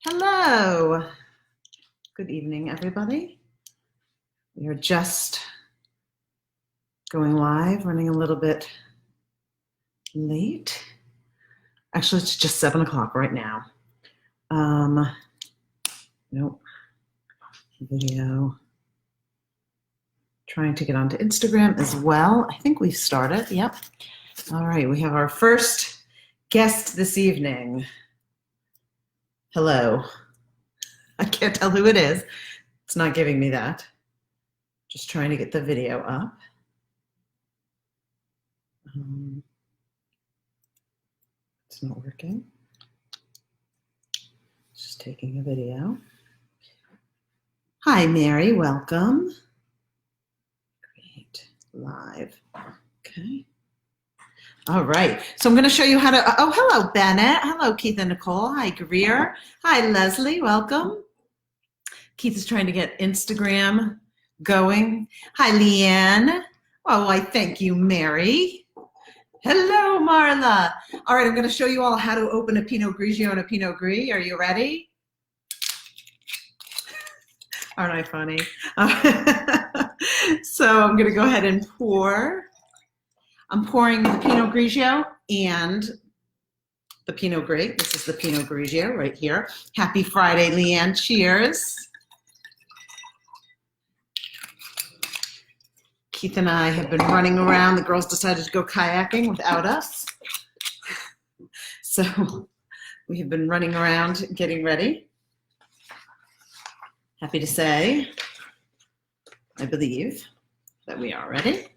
Hello. Good evening, everybody. We are just going live, running a little bit late. Actually, it's just 7 o'clock right now. Nope. Video. Trying to get onto Instagram as well. I think we've started. Yep. All right. We have our first guest this evening. Hello. I can't tell who it is. It's not giving me that. Just trying to get the video up. It's not working. Just taking a video. Hi, Mary. Welcome. Great. Live. Okay. All right, so I'm going to show you how to, oh, hello, Bennett. Hello, Keith and Nicole. Hi, Greer. Hi, Leslie. Welcome. Keith is trying to get Instagram going. Hi, Leanne. Oh, I thank you, Mary. Hello, Marla. All right, I'm going to show you all how to open a Pinot Grigio and a Pinot Gris. Are you ready? Aren't I funny? So I'm going to go ahead and pour. I'm pouring the Pinot Grigio and the Pinot Gris. This is the Pinot Grigio right here. Happy Friday, Leanne. Cheers. Keith and I have been running around. The girls decided to go kayaking without us. So we have been running around getting ready. Happy to say, I believe, that we are ready.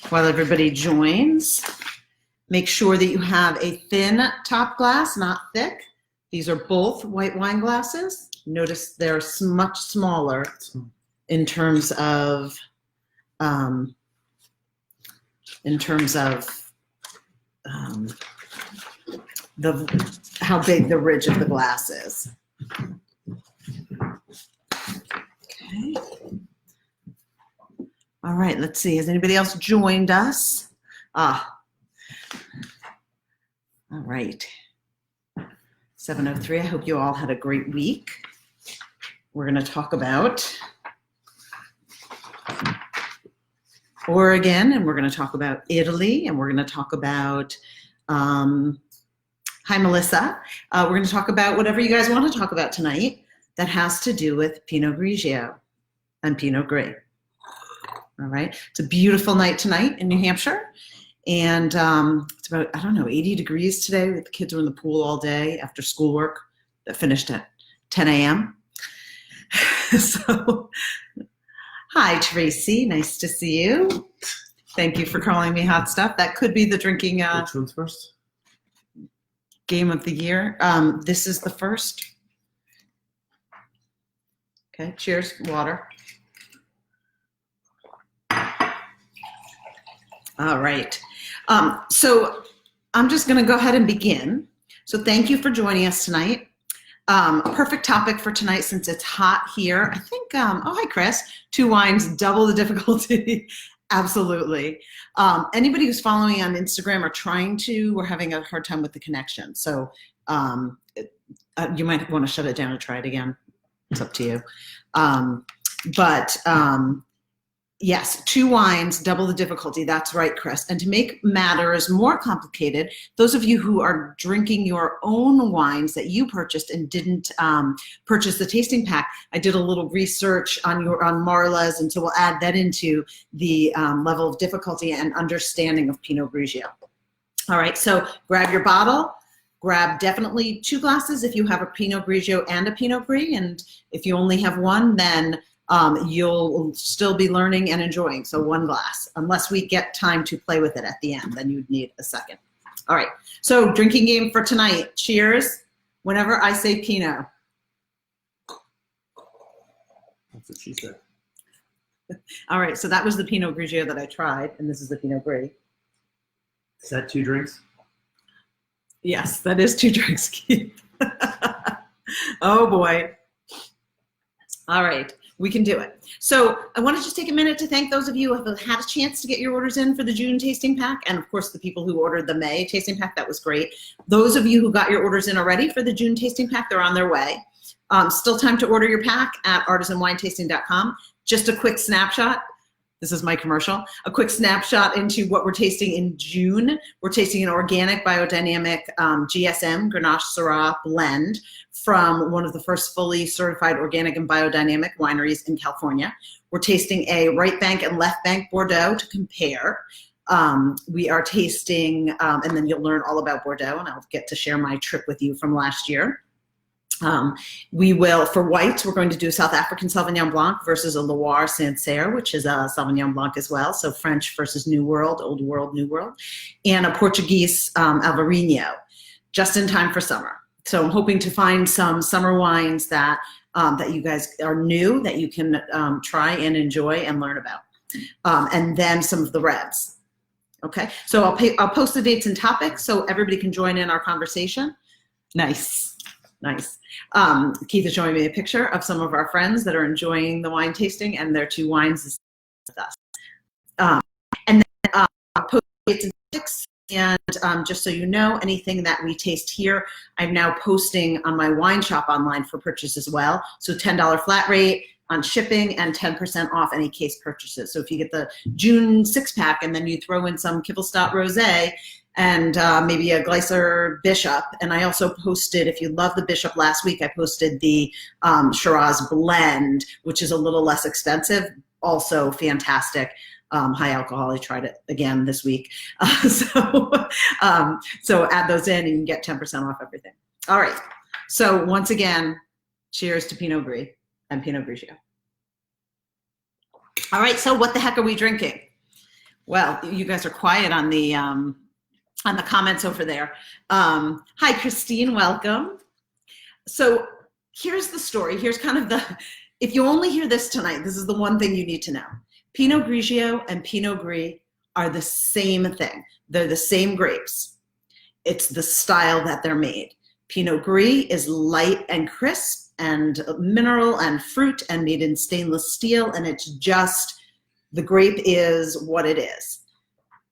While everybody joins, make sure that you have a thin top glass, not thick. These are both white wine glasses. Notice they're much smaller in terms of how big the ridge of the glass is. Okay. All right, let's see. Has anybody else joined us? All right. 7:03. I hope you all had a great week. We're going to talk about Oregon, and we're going to talk about Italy, and we're going to talk about, hi, Melissa. We're going to talk about whatever you guys want to talk about tonight that has to do with Pinot Grigio and Pinot Gris. All right, it's a beautiful night tonight in New Hampshire, and it's about, I don't know, 80 degrees today. The kids were in the pool all day after schoolwork that finished at 10 a.m. So, hi, Tracy. Nice to see you. Thank you for calling me hot stuff. That could be the drinking Which one's first? Game of the year. This is the first. Okay, cheers, water. All right, so I'm just going to go ahead and begin. So thank you for joining us tonight. Perfect topic for tonight since it's hot here. I think, oh, hi, Chris. 2 wines, double the difficulty. Absolutely. Anybody who's following me on Instagram or trying to, we're having a hard time with the connection. So you might want to shut it down and try it again. It's up to you. Yes, 2 wines, double the difficulty. That's right, Chris. And to make matters more complicated, those of you who are drinking your own wines that you purchased and didn't purchase the tasting pack, I did a little research on Marla's, and so we'll add that into the level of difficulty and understanding of Pinot Grigio. All right, so grab your bottle. Grab definitely 2 glasses if you have a Pinot Grigio and a Pinot Gris, and if you only have one, then you'll still be learning and enjoying. So 1 glass, unless we get time to play with it at the end, then you'd need a second. All right, so drinking game for tonight. Cheers. Whenever I say Pinot. That's what she said. All right, so that was the Pinot Grigio that I tried, and this is the Pinot Gris. Is that 2 drinks? Yes, that is 2 drinks, Keith. Oh boy. All right. We can do it. So I want to just take a minute to thank those of you who have had a chance to get your orders in for the June tasting pack, and of course the people who ordered the May tasting pack. That was great. Those of you who got your orders in already for the June tasting pack, they're on their way. Still time to order your pack at artisanwinetasting.com. Just a quick snapshot. This is my commercial. A quick snapshot into what we're tasting in June. We're tasting an organic biodynamic GSM Grenache Syrah blend from one of the first fully certified organic and biodynamic wineries in California. We're tasting a right bank and left bank Bordeaux to compare. We are tasting, and then you'll learn all about Bordeaux, and I'll get to share my trip with you from last year. We will, for whites, we're going to do South African Sauvignon Blanc versus a Loire Sancerre, which is a Sauvignon Blanc as well. So French versus New World, Old World, New World, and a Portuguese Alvarinho, just in time for summer. So I'm hoping to find some summer wines that that you guys are new, that you can try and enjoy and learn about, and then some of the reds. Okay, so I'll post the dates and topics so everybody can join in our conversation. Nice. Nice. Keith is showing me a picture of some of our friends that are enjoying the wine tasting, and their 2 wines with us. And then post dates and topics, and just so you know, anything that we taste here, I'm now posting on my wine shop online for purchase as well. So $10 flat rate on shipping and 10% off any case purchases. So if you get the June 6-pack and then you throw in some Kibelstadt Rosé, and maybe a Gleiser Bishop. And I also posted, if you love the Bishop last week, I posted the Shiraz Blend, which is a little less expensive, also fantastic. High alcohol, I tried it again this week. So add those in and you can get 10% off everything. All right, so once again, cheers to Pinot Gris and Pinot Grigio. All right, so what the heck are we drinking? Well, you guys are quiet on the comments over there. Hi, Christine, welcome. So here's the story. Here's kind of the, if you only hear this tonight, this is the one thing you need to know. Pinot Grigio and Pinot Gris are the same thing. They're the same grapes. It's the style that they're made. Pinot Gris is light and crisp and mineral and fruit and made in stainless steel, and it's just, the grape is what it is.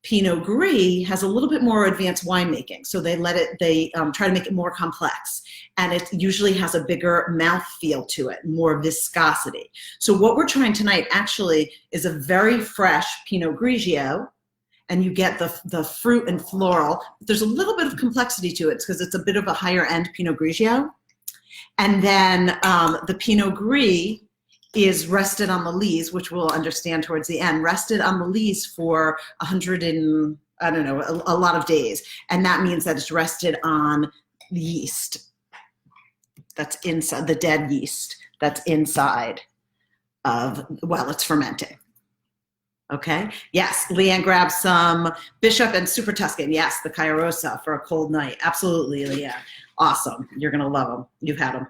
Pinot Gris has a little bit more advanced winemaking, so they try to make it more complex, and it usually has a bigger mouth feel to it, more viscosity. So what we're trying tonight actually is a very fresh Pinot Grigio, and you get the fruit and floral. There's a little bit of complexity to it because it's a bit of a higher end Pinot Grigio, and then the Pinot Gris is rested on the lees, which we'll understand towards the end, rested on the lees for 100 and, I don't know, a lot of days. And that means that it's rested on yeast that's inside, the dead yeast that's inside of, well, it's fermenting. Okay, yes, Leanne grabs some Bishop and Super Tuscan. Yes, the Chiarosa for a cold night. Absolutely, Leanne. Awesome, you're gonna love them. You've had them.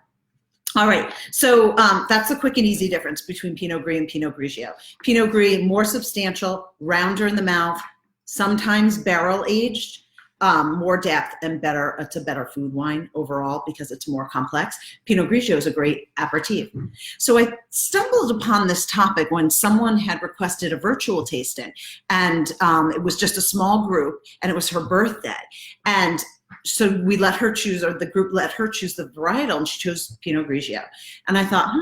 All right, so that's a quick and easy difference between Pinot Gris and Pinot Grigio. Pinot Gris, more substantial, rounder in the mouth, sometimes barrel aged, more depth and better. It's a better food wine overall because it's more complex. Pinot Grigio is a great aperitif. So I stumbled upon this topic when someone had requested a virtual tasting, and it was just a small group, and it was her birthday. And so we let her choose, or the group let her choose the varietal, and she chose Pinot Grigio. And I thought,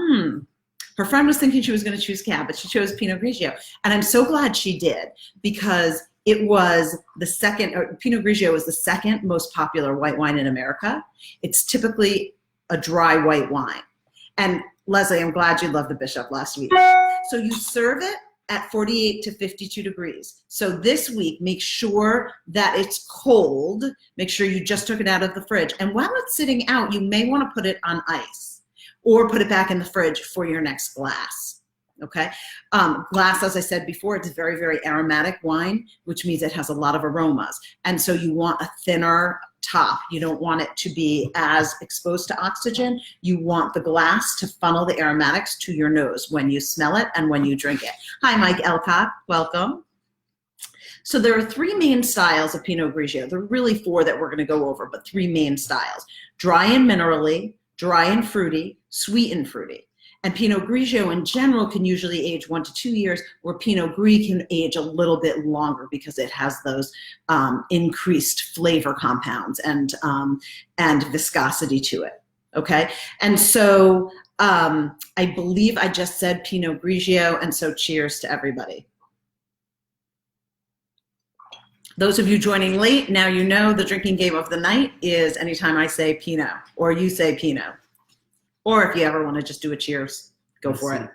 her friend was thinking she was going to choose Cab, but she chose Pinot Grigio. And I'm so glad she did, because it was the second, or Pinot Grigio is the second most popular white wine in America. It's typically a dry white wine. And Leslie, I'm glad you loved the Bishop last week. So you serve it at 48 to 52 degrees. So this week, make sure that it's cold. Make sure you just took it out of the fridge. And while it's sitting out, you may want to put it on ice or put it back in the fridge for your next glass. Okay, glass, as I said before, it's very, very aromatic wine, which means it has a lot of aromas. And so you want a thinner top. You don't want it to be as exposed to oxygen. You want the glass to funnel the aromatics to your nose when you smell it and when you drink it. Hi, Mike Elcott, welcome. So there are three main styles of Pinot Grigio. There are really four that we're gonna go over, but three main styles. Dry and minerally, dry and fruity, sweet and fruity. And Pinot Grigio in general can usually age 1 to 2 years, where Pinot Gris can age a little bit longer because it has those increased flavor compounds and viscosity to it. Okay, and so I believe I just said Pinot Grigio, and so cheers to everybody. Those of you joining late, now you know the drinking game of the night is anytime I say Pinot or you say Pinot. Or if you ever want to just do a cheers, go for it.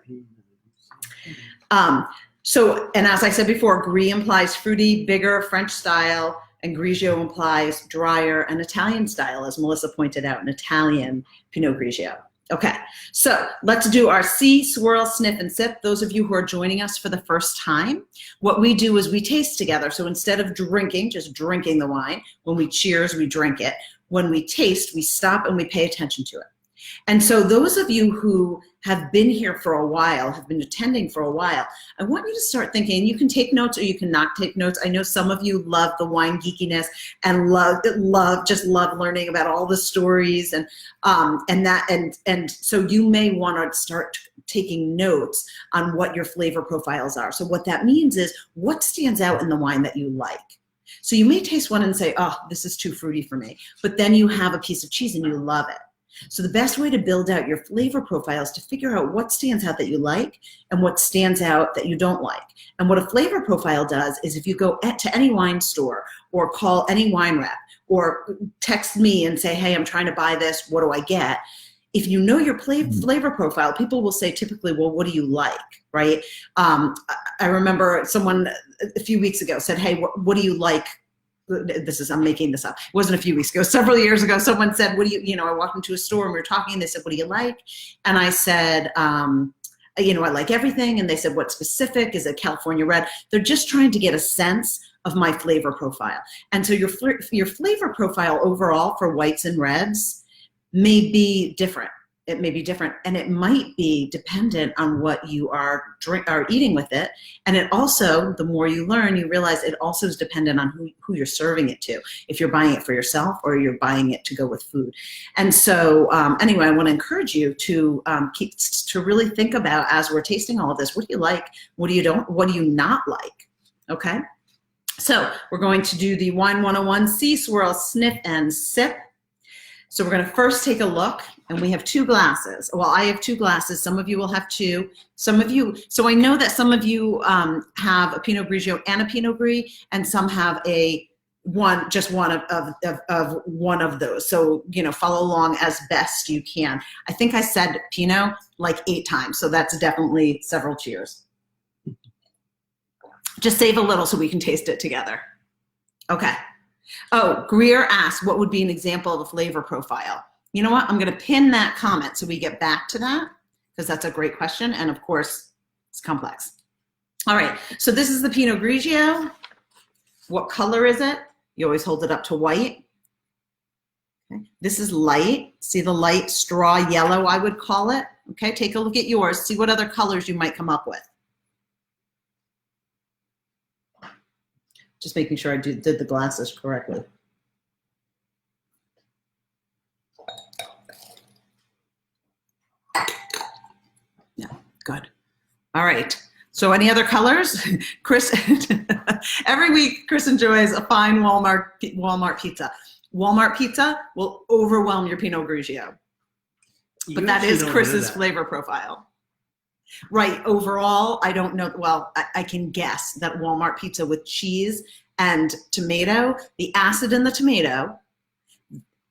So, and as I said before, Gris implies fruity, bigger, French style, and Grigio implies drier and Italian style, as Melissa pointed out, an Italian Pinot Grigio. Okay, so let's do our see, swirl, sniff, and sip. Those of you who are joining us for the first time, what we do is we taste together. So instead of drinking, just drinking the wine, when we cheers, we drink it. When we taste, we stop and we pay attention to it. And so those of you who have been here for a while, have been attending for a while, I want you to start thinking, you can take notes or you can not take notes. I know some of you love the wine geekiness and love learning about all the stories and so you may want to start taking notes on what your flavor profiles are. So what that means is what stands out in the wine that you like. So you may taste one and say, oh, this is too fruity for me. But then you have a piece of cheese and you love it. So the best way to build out your flavor profile is to figure out what stands out that you like and what stands out that you don't like. And what a flavor profile does is if you go to any wine store or call any wine rep or text me and say, hey, I'm trying to buy this, what do I get? If you know your flavor profile, people will say typically, well, what do you like, right? I remember someone a few weeks ago said, hey, what do you like? I'm making this up. It wasn't a few weeks ago. Several years ago, someone said, what do I walked into a store and we were talking and they said, what do you like? And I said, I like everything. And they said, what specific? Is it California red? They're just trying to get a sense of my flavor profile. And so your flavor profile overall for whites and reds may be different. It may be different, and it might be dependent on what you are eating with it. And it also, the more you learn, you realize it also is dependent on who you're serving it to. If you're buying it for yourself or you're buying it to go with food. And so, anyway, I want to encourage you to really think about, as we're tasting all of this, what do you like? What do you not like? Okay. So we're going to do the Wine 101 see, swirl, sniff, and sip. So we're going to first take a look, and we have 2 glasses. Well, I have 2 glasses. Some of you will have 2. Some of you, so I know that some of you have a Pinot Grigio and a Pinot Gris, and some have just one of one of those. So, follow along as best you can. I think I said Pinot like 8 times, so that's definitely several cheers. Just save a little so we can taste it together. Okay. Oh, Greer asked, what would be an example of a flavor profile? You know what? I'm going to pin that comment so we get back to that, because that's a great question. And of course, it's complex. All right. So this is the Pinot Grigio. What color is it? You always hold it up to white. Okay. This is light. See the light straw yellow, I would call it. Okay. Take a look at yours. See what other colors you might come up with. Just making sure I did the glasses correctly. Yeah, good. All right. So any other colors? Chris, every week Chris enjoys a fine Walmart pizza. Walmart pizza will overwhelm your Pinot Grigio. But that is Chris's flavor profile. Right, overall, I don't know, well, I can guess that Walmart pizza with cheese and tomato, the acid in the tomato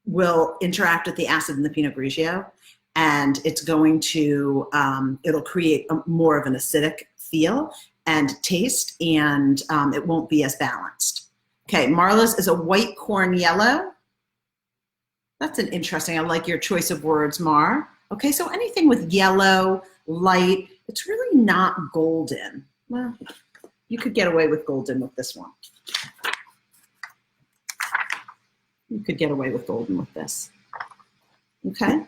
will interact with the acid in the Pinot Grigio, and it's going to, it'll create more of an acidic feel and taste, and it won't be as balanced. Okay, Marla's is a white corn yellow. That's an interesting, I like your choice of words, Mar. Okay, so anything with yellow, light, it's really not golden. Well, you could get away with golden with this one. You could get away with golden with this. Okay?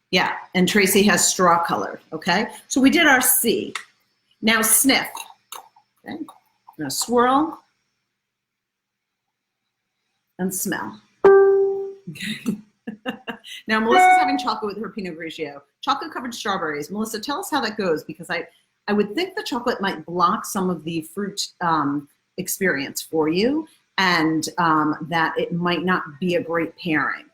Yeah, and Tracy has straw colored, okay? So we did our C. Now sniff. Okay? Now swirl and smell. Okay. Now, Melissa's having chocolate with her Pinot Grigio. Chocolate-covered strawberries. Melissa, tell us how that goes, because I would think the chocolate might block some of the fruit experience for you, and that it might not be a great pairing.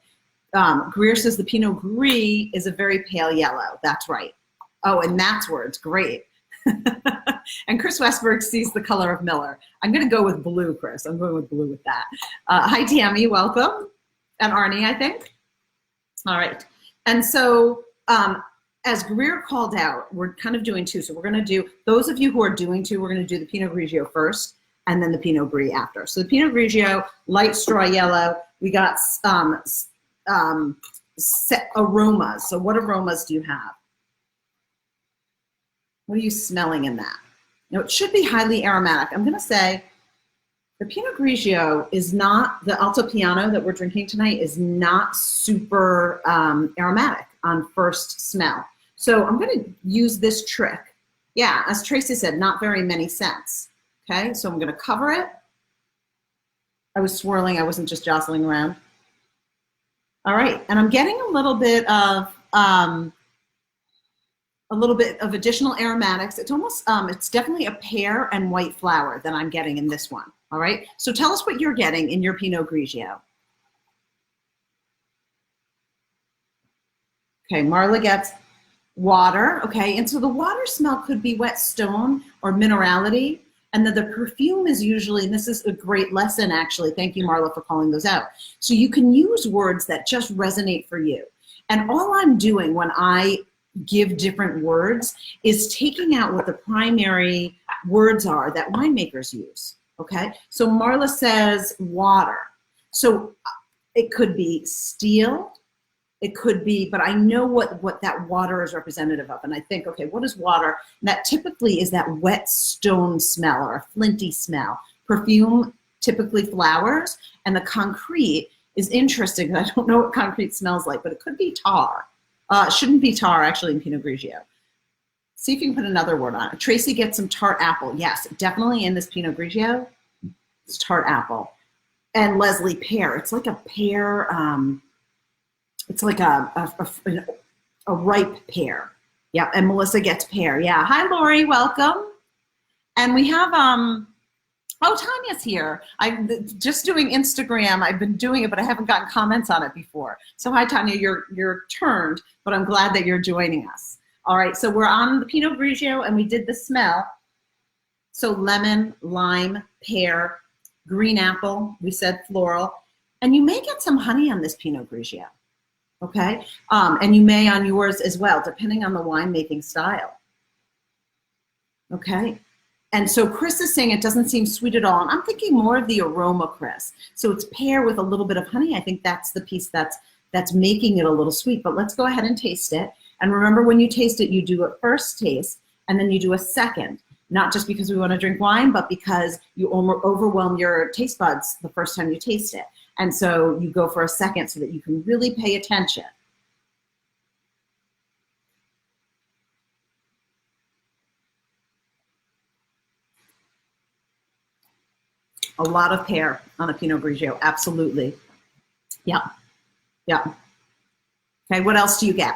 Greer says the Pinot Gris is a very pale yellow. That's right. Oh, and Matt's words. Great. And Chris Westberg sees the color of Miller. I'm going to go with blue, Chris. I'm going with blue with that. Hi, Tammy. Welcome. And Arnie, I think. All right. And so as Greer called out, we're kind of doing two. So we're going to do, those of you who are doing two, we're going to do the Pinot Grigio first and then the Pinot Gris after. So the Pinot Grigio, light straw yellow. We got aromas. So what aromas do you have? What are you smelling in that? Now, it should be highly aromatic. I'm going to say the Pinot Grigio is not, the Alto Piano that we're drinking tonight is not super aromatic on first smell. So I'm going to use this trick. Yeah, as Tracy said, not very many scents. Okay, so I'm going to cover it. I was swirling. I wasn't just jostling around. All right, and I'm getting a little bit of additional aromatics. It's almost, it's definitely a pear and white flower that I'm getting in this one. All right, so tell us what you're getting in your Pinot Grigio. Okay, Marla gets water. Okay, and so the water smell could be wet stone or minerality. And then the perfume is usually, and this is a great lesson actually, thank you Marla for calling those out. So you can use words that just resonate for you. And all I'm doing when I give different words is taking out what the primary words are that winemakers use, okay? So Marla says water. So it could be steel, it could be, but I know what that water is representative of. And I think, okay, what is water? And that typically is that wet stone smell or a flinty smell. Perfume, typically flowers. And the concrete is interesting. I don't know what concrete smells like, but it could be tar. It shouldn't be tar, actually, in Pinot Grigio. See if you can put another word on it. Tracy gets some tart apple. Yes, definitely in this Pinot Grigio, it's tart apple. And Leslie, pear. It's like a pear, it's like a ripe pear. Yeah, and Melissa gets pear. Yeah, hi, Lori, welcome. And we have, oh, Tanya's here. I'm just doing Instagram. I've been doing it, but I haven't gotten comments on it before. So hi, Tanya, you're turned, but I'm glad that you're joining us. All right, so we're on the Pinot Grigio, and we did the smell. So lemon, lime, pear, green apple, we said floral. And you may get some honey on this Pinot Grigio. Okay, and you may on yours as well, depending on the winemaking style. Okay, and so Chris is saying it doesn't seem sweet at all, and I'm thinking more of the aroma, Chris. So it's pear with a little bit of honey. I think that's the piece that's making it a little sweet, but let's go ahead and taste it. And remember, when you taste it, you do a first taste, and then you do a second, not just because we want to drink wine, but because you overwhelm your taste buds the first time you taste it. And so you go for a second so that you can really pay attention. A lot of pear on a Pinot Grigio, absolutely. Yeah, yeah. Okay, what else do you get?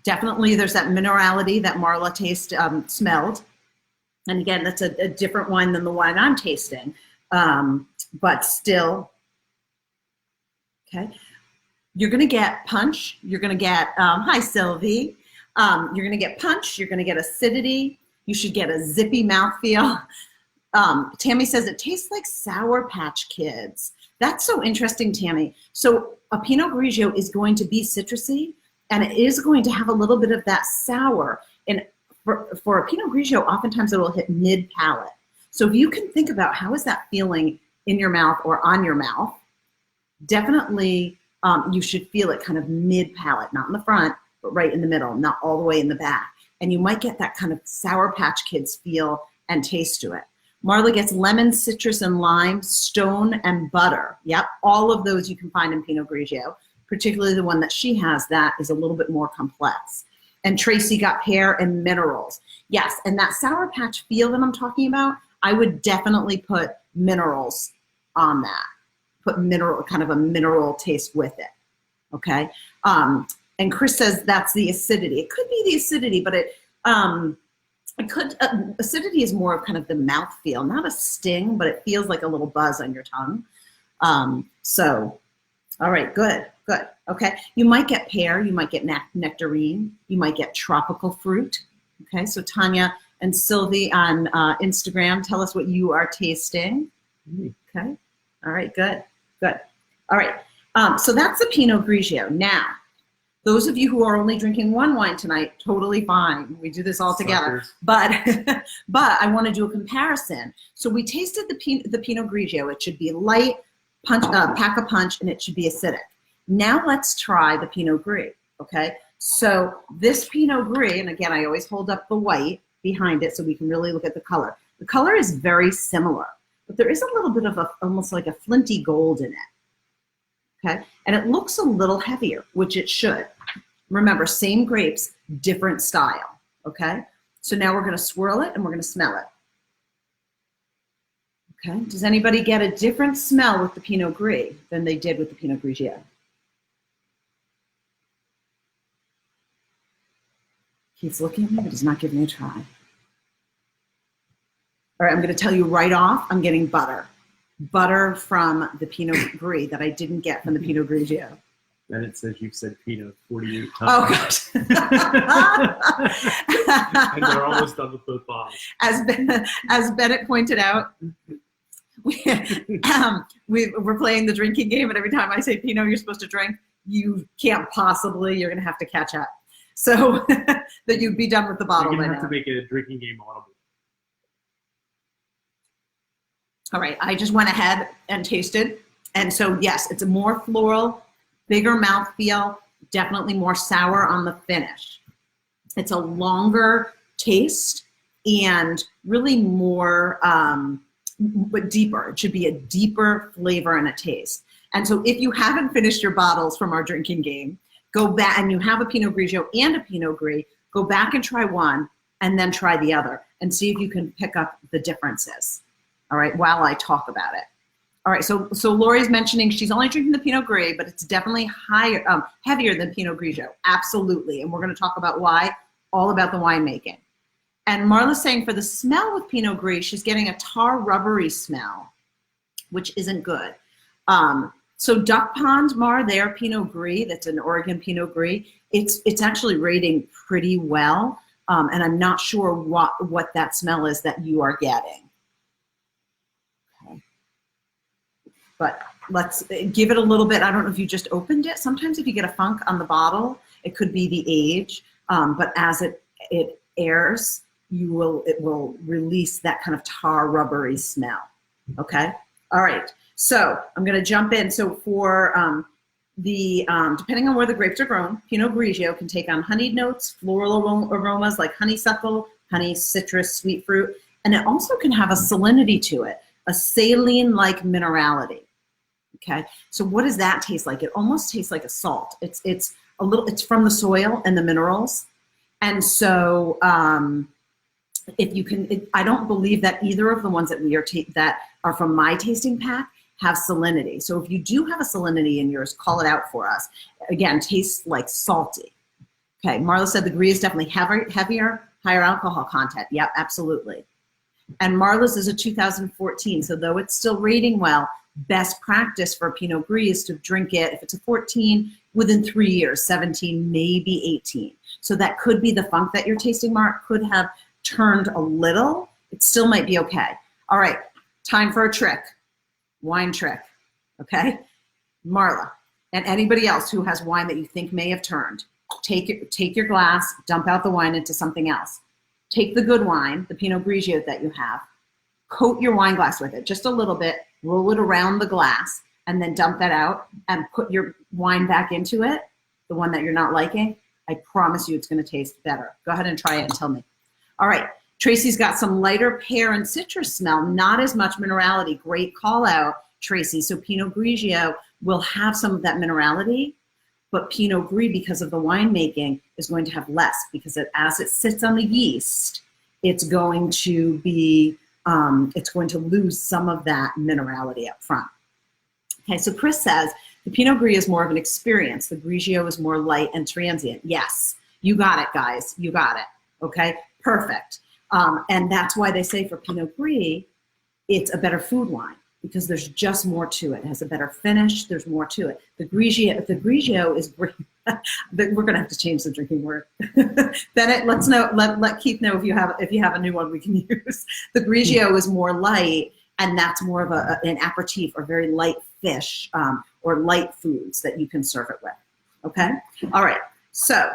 Definitely there's that minerality that Marla smelled. And again, that's a different wine than the wine I'm tasting. But still, okay. You're gonna get punch, you're gonna get, hi Sylvie. You're gonna get punch, you're gonna get acidity, you should get a zippy mouthfeel. Tammy says it tastes like Sour Patch Kids. That's so interesting, Tammy. So a Pinot Grigio is going to be citrusy, and it is going to have a little bit of that sour. And for a Pinot Grigio, oftentimes it will hit mid-palate. So if you can think about how is that feeling in your mouth or on your mouth, definitely you should feel it kind of mid-palate, not in the front, but right in the middle, not all the way in the back. And you might get that kind of Sour Patch Kids feel and taste to it. Marla gets lemon, citrus, and lime, stone, and butter. Yep, all of those you can find in Pinot Grigio, particularly the one that she has that is a little bit more complex. And Tracy got pear and minerals. Yes, and that Sour Patch feel that I'm talking about, I would definitely put minerals on that. put kind of a mineral taste with it. Okay. And Chris says that's the acidity. It could be the acidity, but acidity is more of kind of the mouthfeel, not a sting, but it feels like a little buzz on your tongue. So, all right, good. Okay, you might get pear, you might get nectarine, you might get tropical fruit. Okay, so Tanya and Sylvie on Instagram, tell us what you are tasting. Okay, all right, good. All right, so that's the Pinot Grigio. Now, those of you who are only drinking one wine tonight, totally fine. We do this all together. But I want to do a comparison. So we tasted the Pinot Grigio. It should be light, pack a punch, and it should be acidic. Now let's try the Pinot Gris, okay? So this Pinot Gris, and again, I always hold up the white behind it so we can really look at the color. The color is very similar, but there is a little bit of almost like a flinty gold in it, okay? And it looks a little heavier, which it should. Remember, same grapes, different style, okay? So now we're gonna swirl it and we're gonna smell it. Okay, does anybody get a different smell with the Pinot Gris than they did with the Pinot Grigio? Keith's looking at me, but he's not giving me a try. All right, I'm gonna tell you right off, I'm getting butter. Butter from the Pinot Gris that I didn't get from the Pinot Grigio. And it says you've said Pinot 48 times. Oh, gosh. And they're almost done with both bottles. As Bennett pointed out, we're playing the drinking game, and every time I say Pinot you're supposed to drink, you can't possibly, you're going to have to catch up. So that you'd be done with the bottle by now. You're going to have to make it a drinking game audible. All right, I just went ahead and tasted. And so, yes, it's a more floral, bigger mouthfeel, definitely more sour on the finish. It's a longer taste and really more, but deeper. It should be a deeper flavor and a taste. And so if you haven't finished your bottles from our drinking game, go back, and you have a Pinot Grigio and a Pinot Gris, go back and try one and then try the other and see if you can pick up the differences, all right, while I talk about it. All right, so Lori's mentioning she's only drinking the Pinot Gris, but it's definitely heavier than Pinot Grigio, absolutely. And we're gonna talk about why, all about the winemaking. And Marla's saying for the smell with Pinot Gris, she's getting a tar rubbery smell, which isn't good. So Duck Pond, Mar, their Pinot Gris, that's an Oregon Pinot Gris, it's actually rating pretty well. And I'm not sure what that smell is that you are getting. Okay. But let's give it a little bit. I don't know if you just opened it. Sometimes if you get a funk on the bottle, it could be the age. But as it airs, it will release that kind of tar rubbery smell. Okay. All right. So I'm going to jump in. So for depending on where the grapes are grown, Pinot Grigio can take on honeyed notes, floral aromas like honeysuckle, honey, citrus, sweet fruit, and it also can have a salinity to it, a saline-like minerality. Okay, so what does that taste like? It almost tastes like a salt. It's from the soil and the minerals, and so if you can, I don't believe that either of the ones that that are from my tasting pack have salinity. So if you do have a salinity in yours, call it out for us. Again, tastes like salty. Okay, Marla said the Gris is definitely heavier, higher alcohol content. Yep, absolutely. And Marla's is a 2014, so though it's still rating well, best practice for Pinot Gris is to drink it, if it's a 14, within 3 years, 17, maybe 18. So that could be the funk that you're tasting, Mark, could have turned a little. It still might be okay. All right, time for a trick. Wine trick, okay? Marla, and anybody else who has wine that you think may have turned, take your glass, dump out the wine into something else. Take the good wine, the Pinot Grigio that you have, coat your wine glass with it, just a little bit, roll it around the glass, and then dump that out and put your wine back into it, the one that you're not liking. I promise you it's gonna taste better. Go ahead and try it and tell me. All right. Tracy's got some lighter pear and citrus smell, not as much minerality. Great call out, Tracy. So Pinot Grigio will have some of that minerality, but Pinot Gris, because of the winemaking, is going to have less because as it sits on the yeast, it's going to be, it's going to lose some of that minerality up front. Okay, so Chris says, the Pinot Gris is more of an experience. The Grigio is more light and transient. Yes, you got it, guys. You got it. Okay, perfect. And that's why they say for Pinot Gris, it's a better food wine because there's just more to it. It has a better finish. There's more to it. The Grigio is great. We're going to have to change the drinking word. Bennett, let Keith know if you have a new one we can use. The Grigio is more light, and that's more of an aperitif or very light fish or light foods that you can serve it with. Okay? All right. So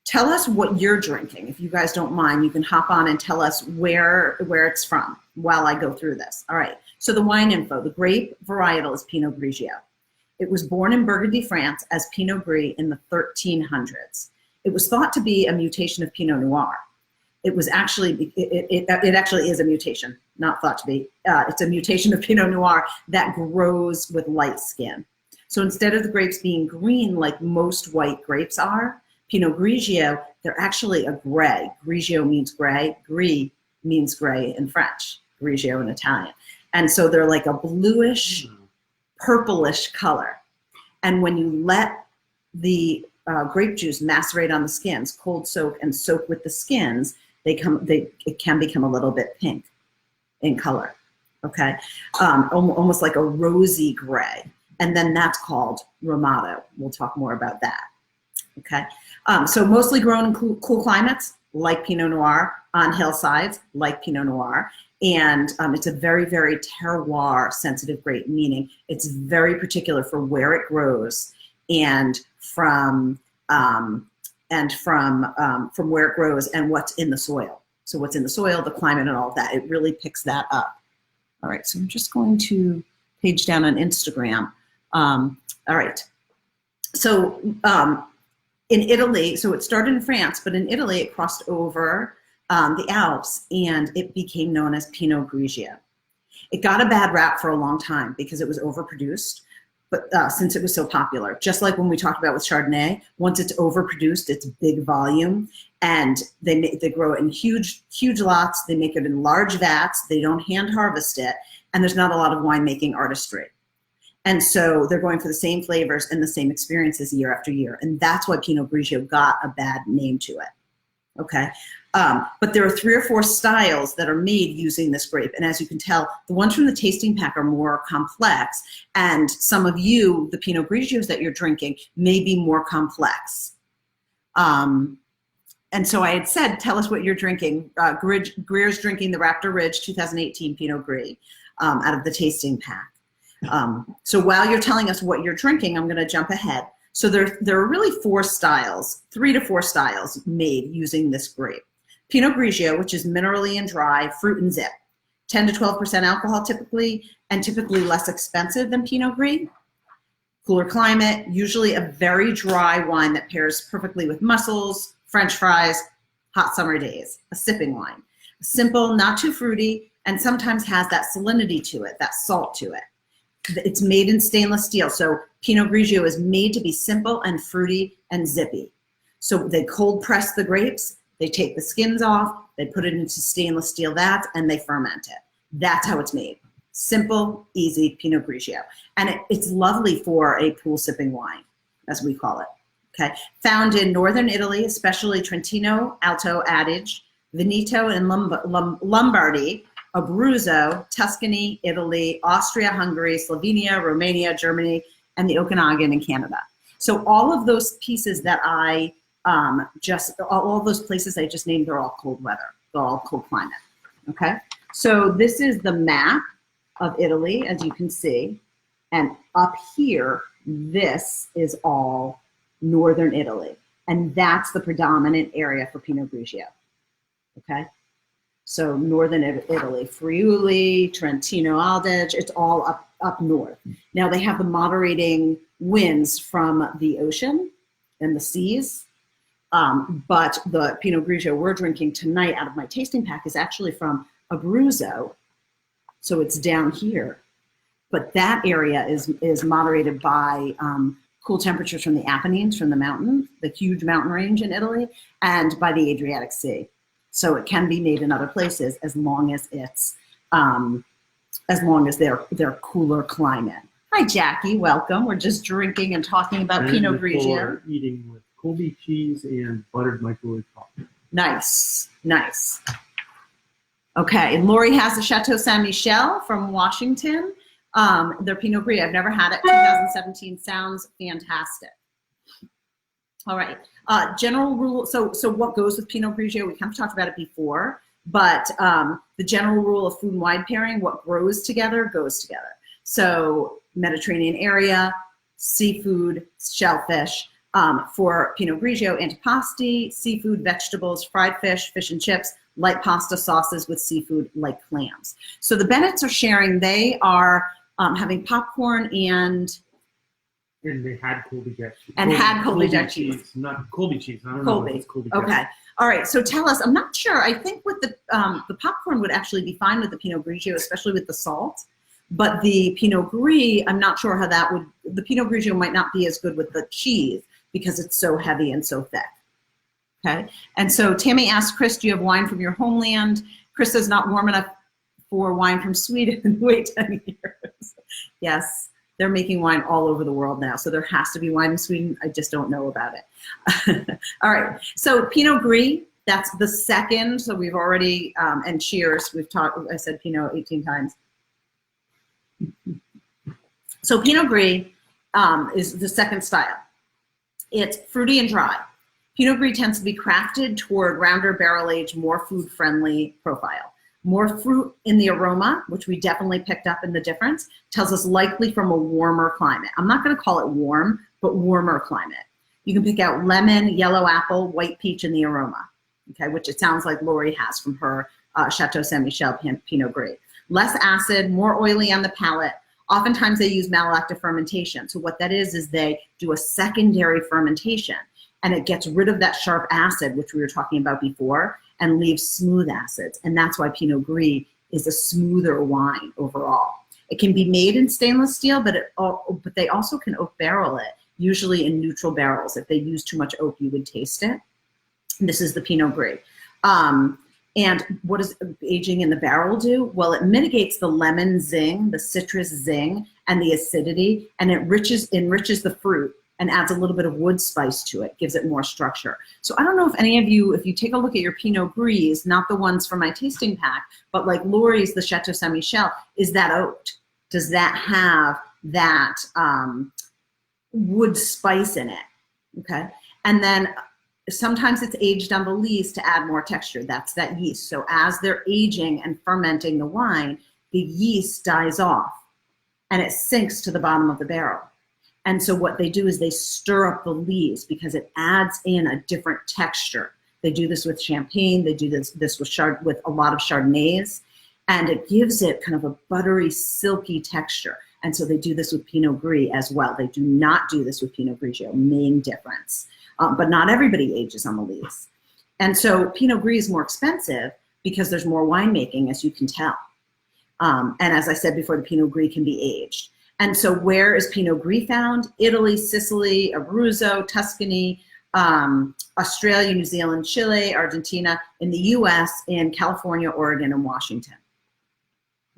tell us what you're drinking. If you guys don't mind, you can hop on and tell us where it's from while I go through this. All right. So the wine info, the grape varietal is Pinot Grigio. It was born in Burgundy, France as Pinot Gris in the 1300s. It was thought to be a mutation of Pinot Noir. It was actually, it actually is a mutation, not thought to be. It's a mutation of Pinot Noir that grows with light skin. So instead of the grapes being green like most white grapes are, Pinot Grigio, they're actually a gray. Grigio means gray. Gris means gray in French. Grigio in Italian. And so they're like a bluish, purplish color. And when you let the grape juice macerate on the skins, cold soak and soak with the skins, it can become a little bit pink in color, okay? Almost like a rosy gray. And then that's called Ramato. We'll talk more about that, okay? So mostly grown in cool climates, like Pinot Noir, on hillsides, like Pinot Noir. And it's a very, very terroir-sensitive grape, meaning it's very particular for where it grows and from where it grows and what's in the soil. So what's in the soil, the climate, and all of that, it really picks that up. All right, so I'm just going to page down on Instagram. All right, so in Italy, so it started in France, but in Italy it crossed over the Alps, and it became known as Pinot Grigio. It got a bad rap for a long time because it was overproduced, but since it was so popular, just like when we talked about with Chardonnay, once it's overproduced, it's big volume, and they grow it in huge lots. They make it in large vats. They don't hand harvest it, and there's not a lot of winemaking artistry. And so they're going for the same flavors and the same experiences year after year, and that's why Pinot Grigio got a bad name to it. Okay, but there are 3 or 4 styles that are made using this grape. And as you can tell, the ones from the tasting pack are more complex. And some of you, the Pinot Grigios that you're drinking, may be more complex. And so I had said, tell us what you're drinking. Greer's drinking the Raptor Ridge 2018 Pinot Gris out of the tasting pack. So while you're telling us what you're drinking, I'm going to jump ahead. So there are really 4 styles, 3 to 4 styles made using this grape. Pinot Grigio, which is minerally and dry, fruit and zip. 10 to 12% alcohol typically, and typically less expensive than Pinot Gris. Cooler climate, usually a very dry wine that pairs perfectly with mussels, French fries, hot summer days. A sipping wine. Simple, not too fruity, and sometimes has that salinity to it, that salt to it. It's made in stainless steel, so Pinot Grigio is made to be simple and fruity and zippy. So they cold press the grapes, they take the skins off, they put it into stainless steel vats, and they ferment it. That's how it's made. Simple, easy Pinot Grigio. And it's lovely for a pool sipping wine, as we call it. Okay, found in northern Italy, especially Trentino, Alto Adige, Veneto, and Lombardy, Abruzzo, Tuscany, Italy, Austria, Hungary, Slovenia, Romania, Germany, and the Okanagan in Canada. So all of those pieces that I all those places I just named, they're all cold weather. They're all cold climate, okay? So this is the map of Italy, as you can see. And up here, this is all northern Italy. And that's the predominant area for Pinot Grigio, okay? So northern Italy, Friuli, Trentino, Adige, it's all up north. Now they have the moderating winds from the ocean and the seas, but the Pinot Grigio we're drinking tonight out of my tasting pack is actually from Abruzzo, so it's down here. But that area is moderated by cool temperatures from the Apennines, from the mountains, the huge mountain range in Italy, and by the Adriatic Sea. So it can be made in other places as long as it's as long as they're cooler climate. Hi, Jackie. Welcome. We're just drinking and talking about Pinot Grigio. Eating with Colby cheese and buttered microwave popcorn. Nice, nice. Okay, Lori has the Chateau Saint Michel from Washington. Their Pinot Gris. I've never had it. 2017 sounds fantastic. All right. General rule. So what goes with Pinot Grigio? We kind of talked about it before, but the general rule of food and wine pairing: what grows together goes together. So Mediterranean area, seafood, shellfish. For Pinot Grigio, antipasti, seafood, vegetables, fried fish, fish and chips, light pasta sauces with seafood like clams. So the Bennetts are sharing. They are having popcorn and they had Colby Jack cheese. And had Colby Jack cheese. Not Colby cheese. I don't Colby. know if it's Colby Jack. Okay. All right. So tell us. I'm not sure. I think with the popcorn would actually be fine with the Pinot Grigio, especially with the salt. But the Pinot Gris, I'm not sure how that would. The Pinot Grigio might not be as good with the cheese because it's so heavy and so thick. Okay. And so Tammy asked Chris, do you have wine from your homeland? Chris says not warm enough for wine from Sweden. Wait 10 years. Yes. They're making wine all over the world now. So there has to be wine in Sweden. I just don't know about it. All right. So Pinot Gris, that's the second. So we've already, and cheers. We've talked, I said Pinot 18 times. So Pinot Gris is the second style. It's fruity and dry. Pinot Gris tends to be crafted toward rounder barrel-aged, more food-friendly profile. More fruit in the aroma, which we definitely picked up in the difference, tells us likely from a warmer climate. I'm not going to call it warm, but warmer climate. You can pick out lemon, yellow apple, white peach in the aroma, okay, which it sounds like Lori has from her Chateau Saint Michel Pinot Gris. Less acid, more oily on the palate. Oftentimes they use malolactic fermentation. So what that is they do a secondary fermentation and it gets rid of that sharp acid, which we were talking about before, and leaves smooth acids. And that's why Pinot Gris is a smoother wine overall. It can be made in stainless steel, but they also can oak barrel it, usually in neutral barrels. If they use too much oak, you would taste it. And this is the Pinot Gris. And what does aging in the barrel do? Well, it mitigates the lemon zing, the citrus zing, and the acidity, and it enriches the fruit and adds a little bit of wood spice to it, gives it more structure. So I don't know if any of you, if you take a look at your Pinot Gris, not the ones from my tasting pack, but like Lori's, the Chateau Saint Michel, is that oaked? Does that have that wood spice in it? Okay, and then sometimes it's aged on the lees to add more texture. That's that yeast. So as they're aging and fermenting the wine, the yeast dies off and it sinks to the bottom of the barrel. And so what they do is they stir up the lees because it adds in a different texture. They do this with champagne. They do this with a lot of Chardonnays, and it gives it kind of a buttery, silky texture. And so they do this with Pinot Gris as well. They do not do this with Pinot Grigio, main difference. But not everybody ages on the lees. And so Pinot Gris is more expensive because there's more winemaking, as you can tell. And as I said before, the Pinot Gris can be aged. And so where is Pinot Gris found? Italy, Sicily, Abruzzo, Tuscany, Australia, New Zealand, Chile, Argentina, in the US, in California, Oregon, and Washington.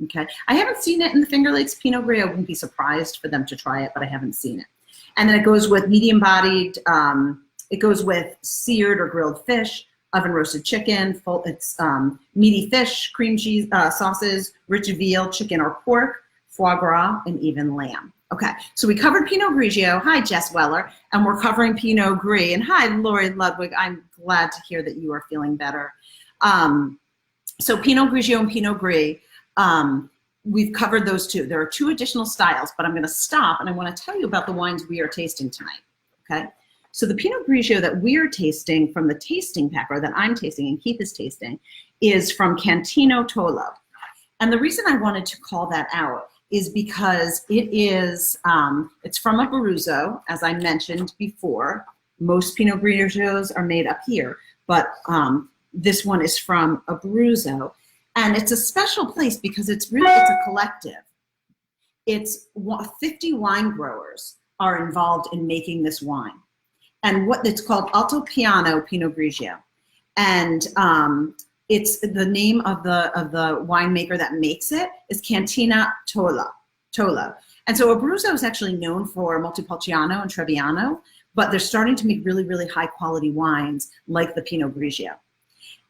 Okay, I haven't seen it in the Finger Lakes Pinot Gris. I wouldn't be surprised for them to try it, but I haven't seen it. And then it goes with medium-bodied, it goes with seared or grilled fish, oven-roasted chicken, it's meaty fish, cream cheese, sauces, rich veal, chicken or pork, foie gras, and even lamb. Okay, so we covered Pinot Grigio. Hi, Jess Weller. And we're covering Pinot Gris. And hi, Lori Ludwig. I'm glad to hear that you are feeling better. So Pinot Grigio and Pinot Gris, we've covered those two. There are two additional styles, but I'm going to stop and I want to tell you about the wines we are tasting tonight. Okay, so the Pinot Grigio that we are tasting from the tasting pack, or that I'm tasting and Keith is tasting, is from Cantino Tolo. And the reason I wanted to call that out is because it is, it's from Abruzzo, as I mentioned before. Most Pinot Grigios are made up here, but this one is from Abruzzo. And it's a special place because it's a collective. It's 50 wine growers are involved in making this wine. And what it's called Alto Piano Pinot Grigio. And It's the name of the winemaker that makes it is Cantina Tola. And so Abruzzo is actually known for Montepulciano and Trebbiano, but they're starting to make really, really high quality wines like the Pinot Grigio.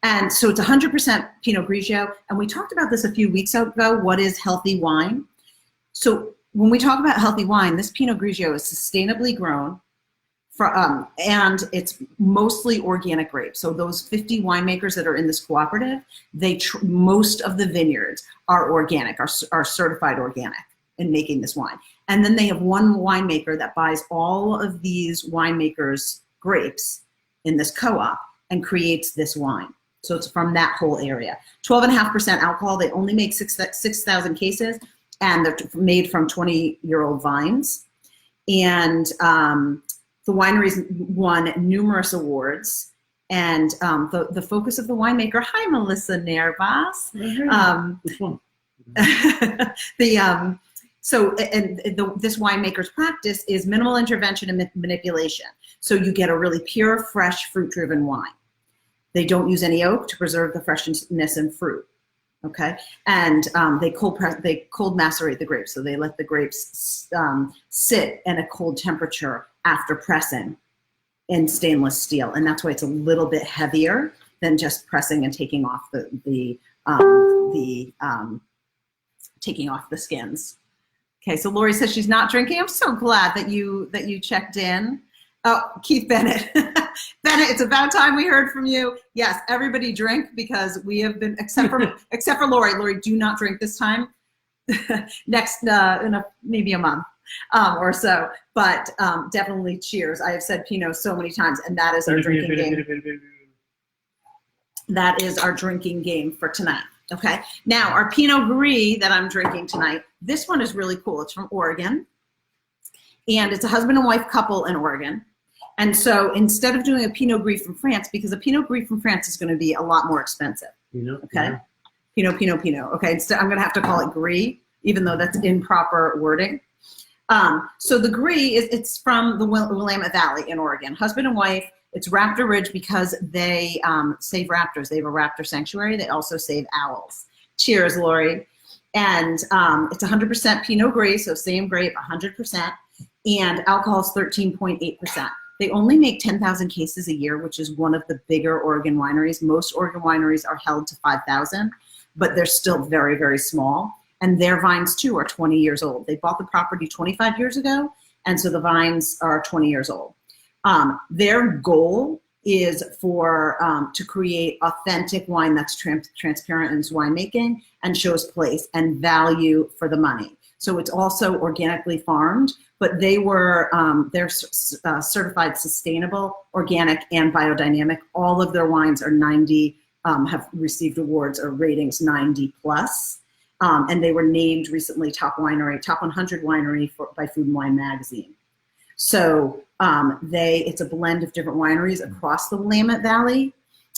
And so it's 100% Pinot Grigio. And we talked about this a few weeks ago. What is healthy wine? So when we talk about healthy wine, this Pinot Grigio is sustainably grown, and it's mostly organic grapes. So those 50 winemakers that are in this cooperative, most of the vineyards are organic, are certified organic in making this wine. And then they have one winemaker that buys all of these winemakers' grapes in this co-op and creates this wine. So it's from that whole area. 12.5% alcohol. They only make 6,000 cases, and they're made from 20-year-old vines. And the winery's won numerous awards. And the focus of the winemaker, hi, Melissa Nervas. Which one? This winemaker's practice is minimal intervention and manipulation. So you get a really pure, fresh, fruit-driven wine. They don't use any oak to preserve the freshness and fruit. Okay, and they cold macerate the grapes. So they let the grapes sit at a cold temperature after pressing in stainless steel, and that's why it's a little bit heavier than just pressing and taking off taking off the skins. Okay, so Lori says she's not drinking. I'm so glad that you checked in. Oh, Keith Bennett. Bennett, it's about time we heard from you. Yes, everybody drink, because we have been, except for Lori. Lori, do not drink this time. Next, maybe a month or so. But definitely cheers. I have said Pinot so many times, and that is our drinking game. That is our drinking game for tonight. Okay. Now, our Pinot Gris that I'm drinking tonight, this one is really cool. It's from Oregon, and it's a husband and wife couple in Oregon. And so instead of doing a Pinot Gris from France, because a Pinot Gris from France is going to be a lot more expensive. Okay. Pinot. Okay. Instead, I'm going to have to call it Gris, even though that's improper wording. So the Gris it's from the Willamette Valley in Oregon. Husband and wife. It's Raptor Ridge because they save raptors. They have a raptor sanctuary. They also save owls. Cheers, Lori. And it's 100% Pinot Gris, so same grape, 100%. And alcohol is 13.8%. They only make 10,000 cases a year, which is one of the bigger Oregon wineries. Most Oregon wineries are held to 5,000, but they're still very, very small. And their vines, too, are 20 years old. They bought the property 25 years ago, and so the vines are 20 years old. Their goal is to create authentic wine that's transparent in its winemaking and shows place and value for the money. So it's also organically farmed, but they're certified sustainable, organic, and biodynamic. All of their wines are 90, have received awards or ratings 90 plus. And they were named recently top 100 winery by Food and Wine magazine. So it's a blend of different wineries across the Willamette Valley.